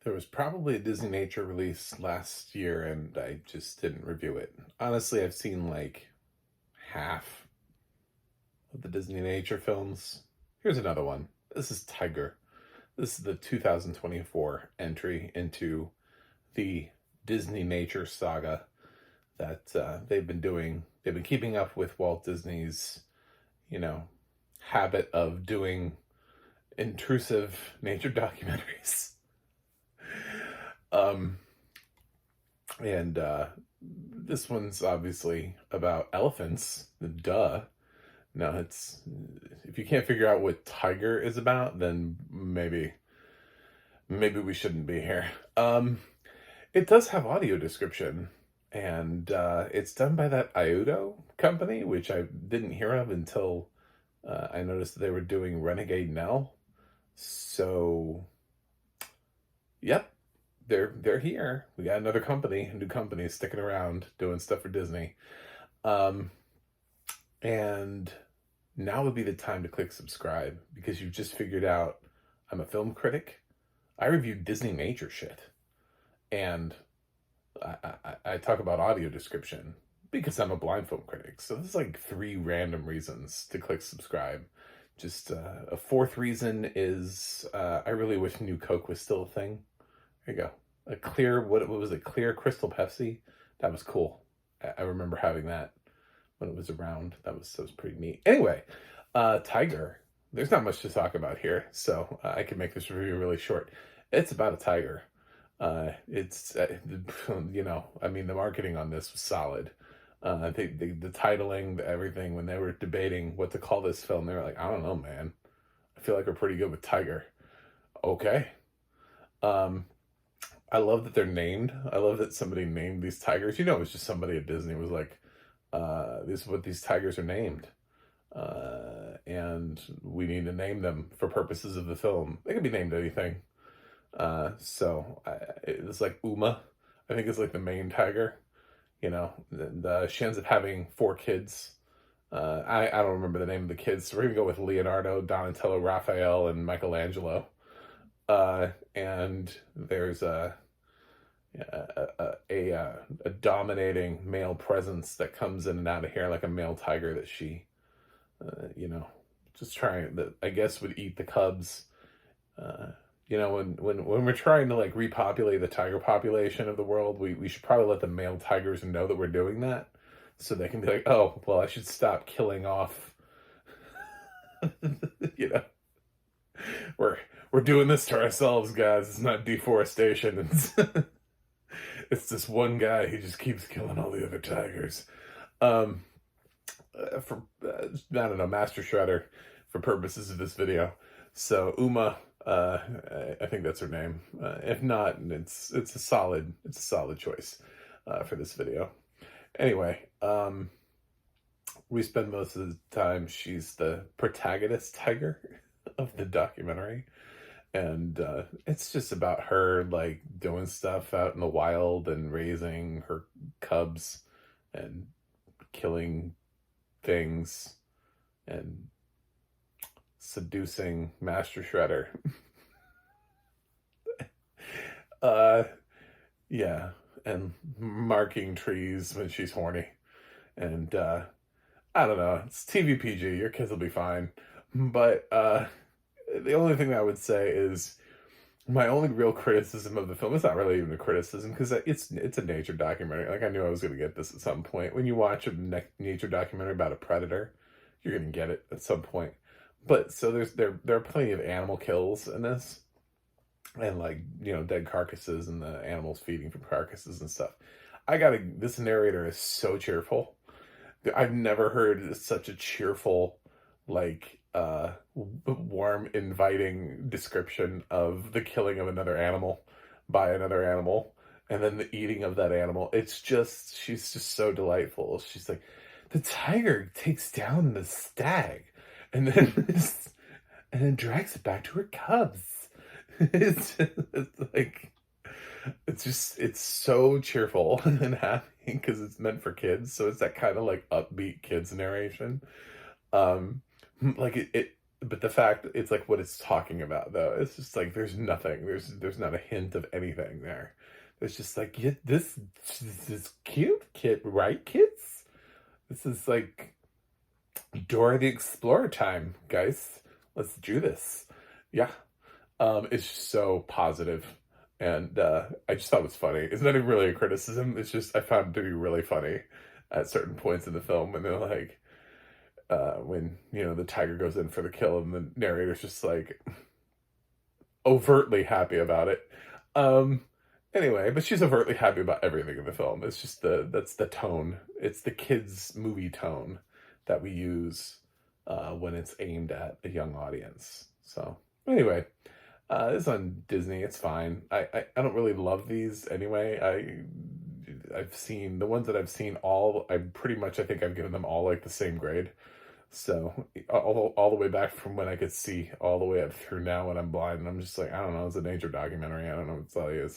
There was probably a DisneyNature release last year and I just didn't review it. Honestly, I've seen like half of the DisneyNature films. Here's another one. This is Tiger. This is the 2024 entry into the DisneyNature saga that they've been doing. They've been keeping up with Walt Disney's, you know, habit of doing intrusive nature documentaries. Um, and This one's obviously about elephants. Duh. No, it's if you can't figure out what Tiger is about, then maybe we shouldn't be here. It does have audio description, and it's done by that Iudo company, which I didn't hear of until I noticed they were doing Renegade Nell. So, yep, they're here. We got another company, a new company sticking around doing stuff for Disney. Um, and now would be the time to click subscribe because you've just figured out I'm a film critic. I review DisneyNature shit, and I talk about audio description because I'm a blind film critic. So there's like three random reasons to click subscribe. Just a fourth reason is I really wish New Coke was still a thing. There you go. A clear, what was it? Clear Crystal Pepsi. That was cool. I remember having that when it was around. That was pretty neat. Anyway, Tiger. There's not much to talk about here, so I can make this review really short. It's about a tiger. It's I mean, the marketing on this was solid. The titling, everything. When they were debating what to call this film, they were like, "I don't know, man. I feel like we're pretty good with Tiger." Okay. Um, I love that they're named. I love that somebody named these tigers. It's just somebody at Disney was like, "This is what these tigers are named." And we need to name them for purposes of the film. They can be named anything. It's like Uma. I think it's like the main tiger. She ends up having four kids. I don't remember the name of the kids, so we're gonna go with Leonardo, Donatello, Raphael, and Michelangelo. And there's a dominating male presence that comes in and out of here like a male tiger that she just trying that I guess would eat the cubs. When we're trying to like repopulate the tiger population of the world, we should probably let the male tigers know that we're doing that, so they can be like, oh, well, I should stop killing off. you know, we're doing this to ourselves, guys. It's not deforestation. It's this one guy. He just keeps killing all the other tigers. For I don't know, Master Shredder for purposes of this video. So Uma, I think that's her name. If not, it's a solid choice for this video. Anyway, we spend most of the time. She's the protagonist tiger of the documentary, and it's just about her like doing stuff out in the wild and raising her cubs and killing things and seducing Master Shredder. Yeah, and marking trees when she's horny. And I don't know, it's TVPG, your kids will be fine. But the only thing I would say is my only real criticism of the film is not really even a criticism because it's a nature documentary. Like I knew I was going to get this at some point. When you watch a nature documentary about a predator, you're going to get it at some point. But so there are plenty of animal kills in this, and like dead carcasses and the animals feeding from carcasses and stuff. This narrator is so cheerful. I've never heard such a cheerful, like warm, inviting description of the killing of another animal by another animal and then the eating of that animal. She's just so delightful. She's like, the tiger takes down the stag and then drags it back to her cubs. It's so cheerful and happy because it's meant for kids. So it's that kind of like upbeat kids narration. Like but the fact it's like what it's talking about though, it's just like there's nothing. There's not a hint of anything there. It's just like yeah, this is cute kid, right, kids? This is like Dora the Explorer time, guys. Let's do this. Yeah. It's just so positive, and I just thought it was funny. It's not even really a criticism. It's just I found it to be really funny at certain points in the film when they're like, when the tiger goes in for the kill, and the narrator's just like overtly happy about it. Um, anyway, but she's overtly happy about everything in the film. It's just that's the tone. It's the kids' movie tone that we use when it's aimed at a young audience. So anyway. It's on Disney. It's fine. I don't really love these anyway. I've seen the ones that I've seen all. I think I've given them all like the same grade. So all the way back from when I could see all the way up through now when I'm blind, and I'm just like I don't know. It's a nature documentary. I don't know what to tell you.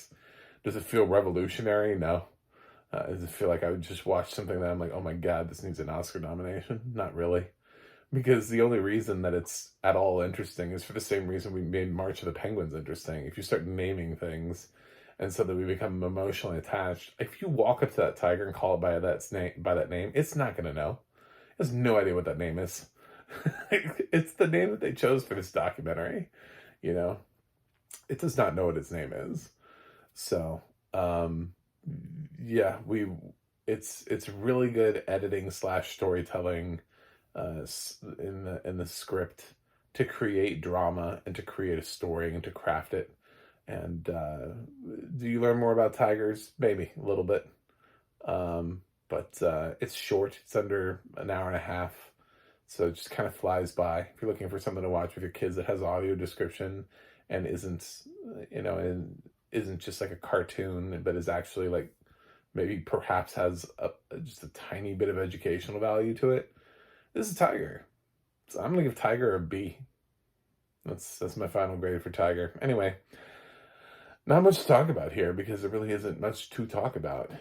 Does it feel revolutionary? No. Does it feel like I would just watch something that I'm like, oh my god, this needs an Oscar nomination? Not really. Because the only reason that it's at all interesting is for the same reason we made March of the Penguins interesting. If you start naming things and so that we become emotionally attached, if you walk up to that tiger and call it by that name, it's not going to know. It has no idea what that name is. It's the name that they chose for this documentary. You know, it does not know what its name is. So, yeah, it's really good editing / storytelling in the script to create drama and to create a story and to craft it. And do you learn more about tigers? Maybe a little bit. But it's short. It's under an hour and a half. So it just kind of flies by. If you're looking for something to watch with your kids that has audio description and isn't just like a cartoon, but is actually like maybe perhaps has just a tiny bit of educational value to it, this is Tiger. So I'm gonna give Tiger a B. That's my final grade for Tiger. Anyway, not much to talk about here because there really isn't much to talk about.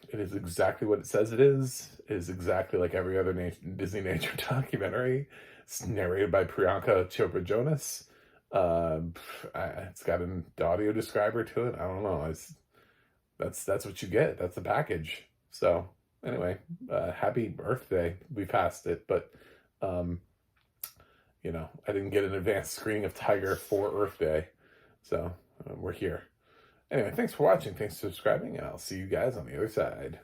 It is exactly what it says it is. It is exactly like every other DisneyNature documentary. It's narrated by Priyanka Chopra Jonas. It's got an audio describer to it. I don't know. That's what you get. That's the package. So anyway, happy Earth Day. We passed it, but I didn't get an advanced screening of Tiger for Earth Day, so we're here. Anyway, thanks for watching. Thanks for subscribing, and I'll see you guys on the other side.